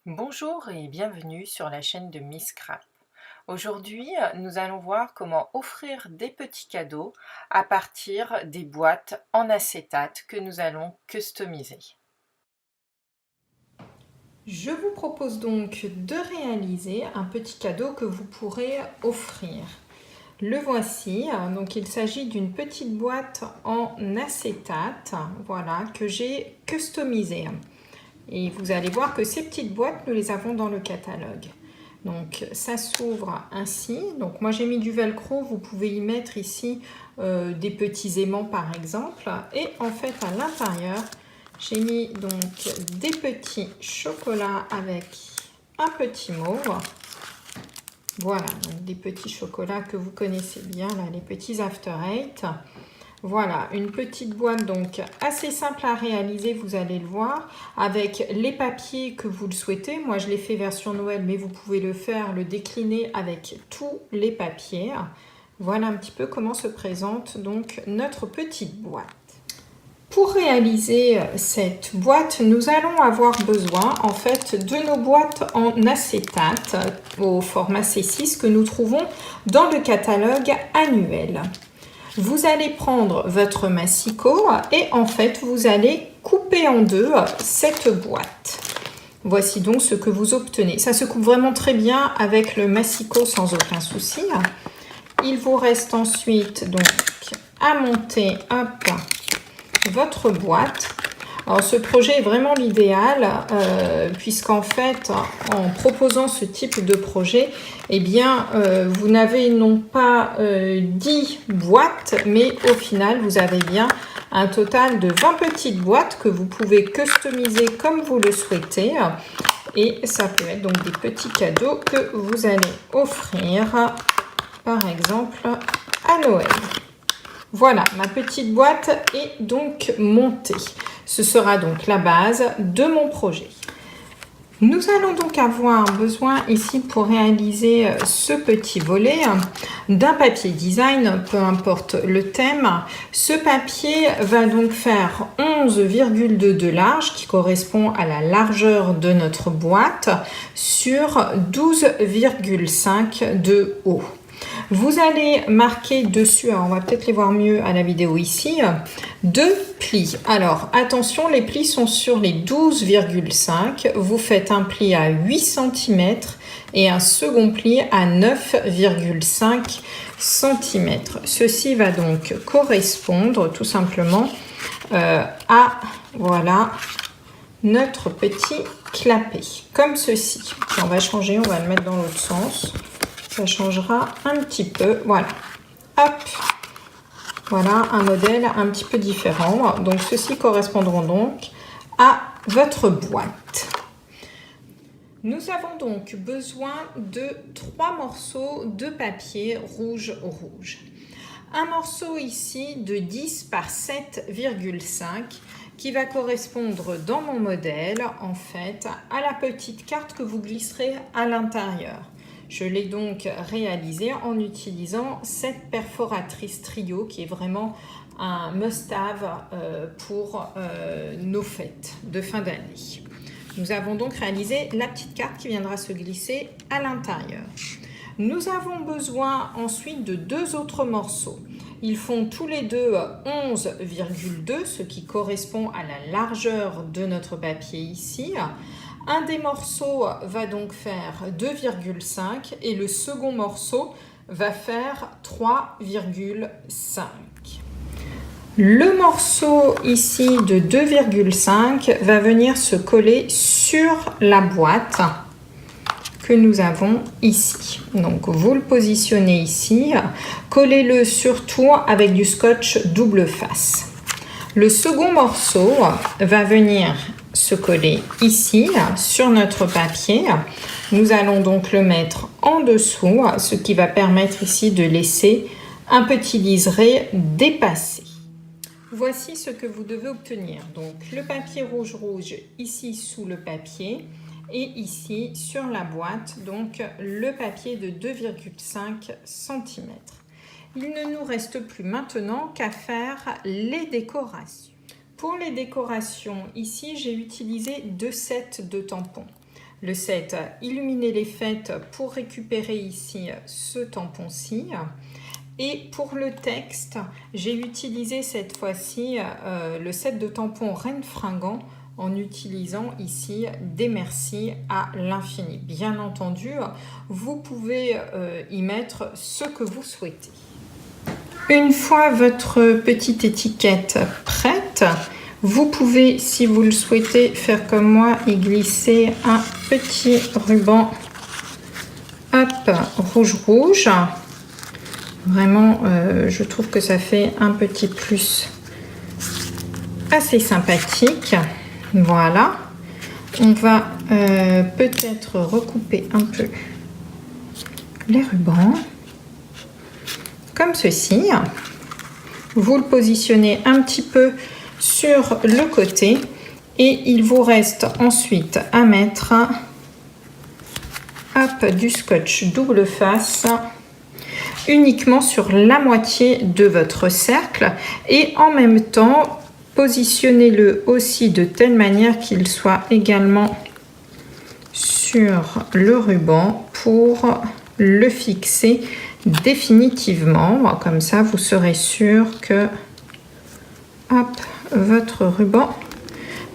Bonjour et bienvenue sur la chaîne de Miss Scrap. Aujourd'hui, nous allons voir comment offrir des petits cadeaux à partir des boîtes en acétate que nous allons customiser. Je vous propose donc de réaliser un petit cadeau que vous pourrez offrir. Le voici, donc il s'agit d'une petite boîte en acétate, voilà, que j'ai customisée. Et vous allez voir que ces petites boîtes, nous les avons dans le catalogue. Donc ça s'ouvre ainsi. Donc moi j'ai mis du velcro, vous pouvez y mettre ici des petits aimants par exemple. Et en fait à l'intérieur, j'ai mis donc des petits chocolats avec un petit mauve. Voilà, donc des petits chocolats que vous connaissez bien, là, les petits After Eight. Voilà, une petite boîte donc assez simple à réaliser, vous allez le voir, avec les papiers que vous le souhaitez. Moi, je l'ai fait version Noël, mais vous pouvez le faire, le décliner avec tous les papiers. Voilà un petit peu comment se présente donc notre petite boîte. Pour réaliser cette boîte, nous allons avoir besoin en fait de nos boîtes en acétate au format C6 que nous trouvons dans le catalogue annuel. Vous allez prendre votre massicot et en fait vous allez couper en deux cette boîte. Voici donc ce que vous obtenez. Ça se coupe vraiment très bien avec le massicot sans aucun souci. Il vous reste ensuite donc à monter votre boîte. Alors ce projet est vraiment l'idéal puisqu'en fait en proposant ce type de projet, eh bien vous n'avez non pas 10 boîtes, mais au final vous avez bien un total de 20 petites boîtes que vous pouvez customiser comme vous le souhaitez. Et ça peut être donc des petits cadeaux que vous allez offrir par exemple à Noël. Voilà, ma petite boîte est donc montée. Ce sera donc la base de mon projet. Nous allons donc avoir besoin ici pour réaliser ce petit volet d'un papier design, peu importe le thème. Ce papier va donc faire 11,2 de large qui correspond à la largeur de notre boîte sur 12,5 de haut. Vous allez marquer dessus, alors on va peut-être les voir mieux à la vidéo ici, 2 plis. Alors attention, les plis sont sur les 12,5. Vous faites un pli à 8 cm et un second pli à 9,5 cm. Ceci va donc correspondre tout simplement à voilà, notre petit clapet, comme ceci. Puis on va changer, on va le mettre dans l'autre sens. Ça changera un petit peu, voilà, hop, voilà un modèle un petit peu différent. Donc ceux-ci correspondront donc à votre boîte. Nous avons donc besoin de 3 morceaux de papier rouge. Un morceau ici de 10 par 7,5 qui va correspondre dans mon modèle en fait à la petite carte que vous glisserez à l'intérieur. Je l'ai donc réalisé en utilisant cette perforatrice trio qui est vraiment un must-have pour nos fêtes de fin d'année. Nous avons donc réalisé la petite carte qui viendra se glisser à l'intérieur. Nous avons besoin ensuite de 2 autres morceaux. Ils font tous les deux 11,2, ce qui correspond à la largeur de notre papier ici. Un des morceaux va donc faire 2,5 et le second morceau va faire 3,5. Le morceau ici de 2,5 va venir se coller sur la boîte que nous avons ici. Donc vous le positionnez ici, collez-le surtout avec du scotch double face. Le second morceau va venir se coller ici sur notre papier. Nous allons donc le mettre en dessous, ce qui va permettre ici de laisser un petit liseré dépassé. Voici ce que vous devez obtenir. Donc le papier rouge ici sous le papier et ici sur la boîte, donc le papier de 2,5 cm. Il ne nous reste plus maintenant qu'à faire les décorations. Pour les décorations, ici j'ai utilisé 2 sets de tampons. le set Illuminer les fêtes pour récupérer ici ce tampon-ci. Et pour le texte, j'ai utilisé cette fois-ci le set de tampons Reine Fringant en utilisant ici des merci à l'infini. Bien entendu, vous pouvez y mettre ce que vous souhaitez. Une fois votre petite étiquette prête, vous pouvez, si vous le souhaitez, faire comme moi et glisser un petit ruban rouge. Vraiment, je trouve que ça fait un petit plus assez sympathique. Voilà. On va peut-être recouper un peu les rubans. Comme ceci. Vous le positionnez un petit peu sur le côté et il vous reste ensuite à mettre du scotch double face uniquement sur la moitié de votre cercle et en même temps positionnez-le aussi de telle manière qu'il soit également sur le ruban pour le fixer définitivement. Comme ça vous serez sûr que votre ruban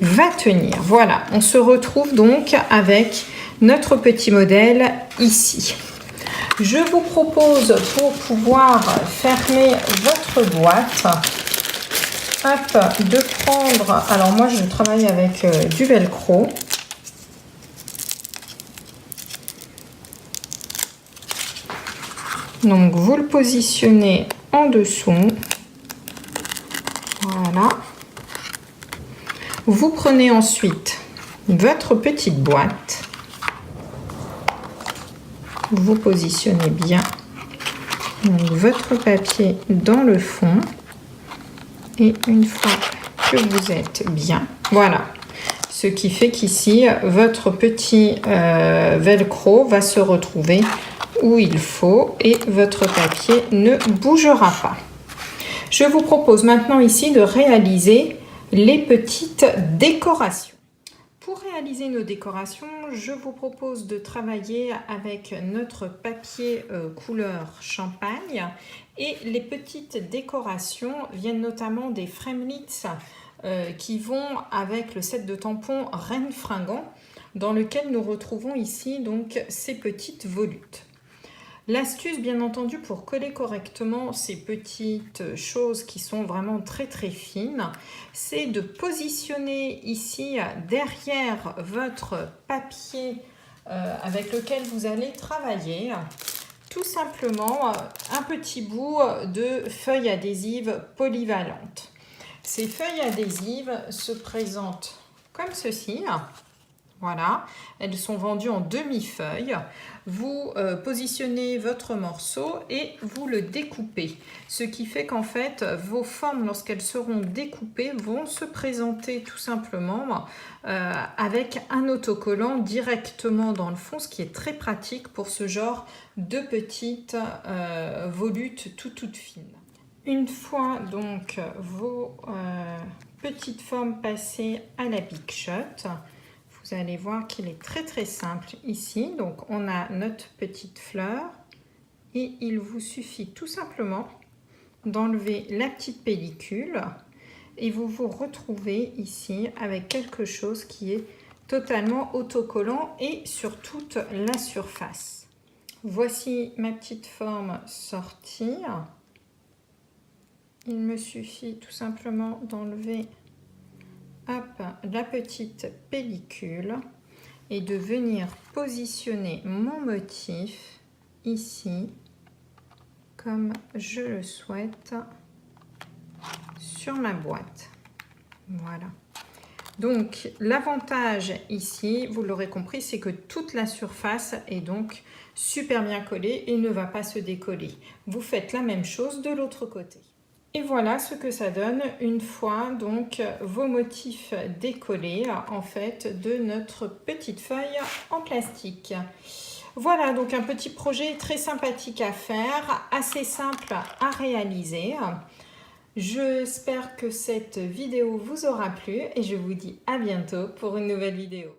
va tenir. Voilà, on se retrouve donc avec notre petit modèle ici. Je vous propose, pour pouvoir fermer votre boîte, de prendre, alors moi je travaille avec du velcro. Donc vous le positionnez en dessous. Voilà. Vous prenez ensuite votre petite boîte. Vous positionnez bien donc votre papier dans le fond. Et une fois que vous êtes bien, voilà. Ce qui fait qu'ici, votre petit velcro va se retrouver où il faut et votre papier ne bougera pas. Je vous propose maintenant ici de réaliser les petites décorations. Pour réaliser nos décorations, je vous propose de travailler avec notre papier couleur champagne et les petites décorations viennent notamment des framelits qui vont avec le set de tampons Reine Fringant dans lequel nous retrouvons ici donc ces petites volutes. L'astuce, bien entendu, pour coller correctement ces petites choses qui sont vraiment très très fines, c'est de positionner ici derrière votre papier avec lequel vous allez travailler, tout simplement un petit bout de feuille adhésive polyvalente. Ces feuilles adhésives se présentent comme ceci. Voilà, elles sont vendues en demi-feuille. Vous positionnez votre morceau et vous le découpez. Ce qui fait qu'en fait, vos formes, lorsqu'elles seront découpées, vont se présenter tout simplement avec un autocollant directement dans le fond, ce qui est très pratique pour ce genre de petites volutes toutes fines. Une fois donc vos petites formes passées à la Big Shot, vous allez voir qu'il est très très simple ici. Donc on a notre petite fleur et il vous suffit tout simplement d'enlever la petite pellicule et vous vous retrouvez ici avec quelque chose qui est totalement autocollant et sur toute la surface. Voici ma petite forme sortie. Il me suffit tout simplement d'enlever la petite pellicule et de venir positionner mon motif ici comme je le souhaite sur ma boîte. Voilà. Donc l'avantage ici, vous l'aurez compris, c'est que toute la surface est donc super bien collée et ne va pas se décoller. Vous faites la même chose de l'autre côté. Et voilà ce que ça donne une fois donc vos motifs décollés en fait de notre petite feuille en plastique. Voilà donc un petit projet très sympathique à faire, assez simple à réaliser. J'espère que cette vidéo vous aura plu et je vous dis à bientôt pour une nouvelle vidéo.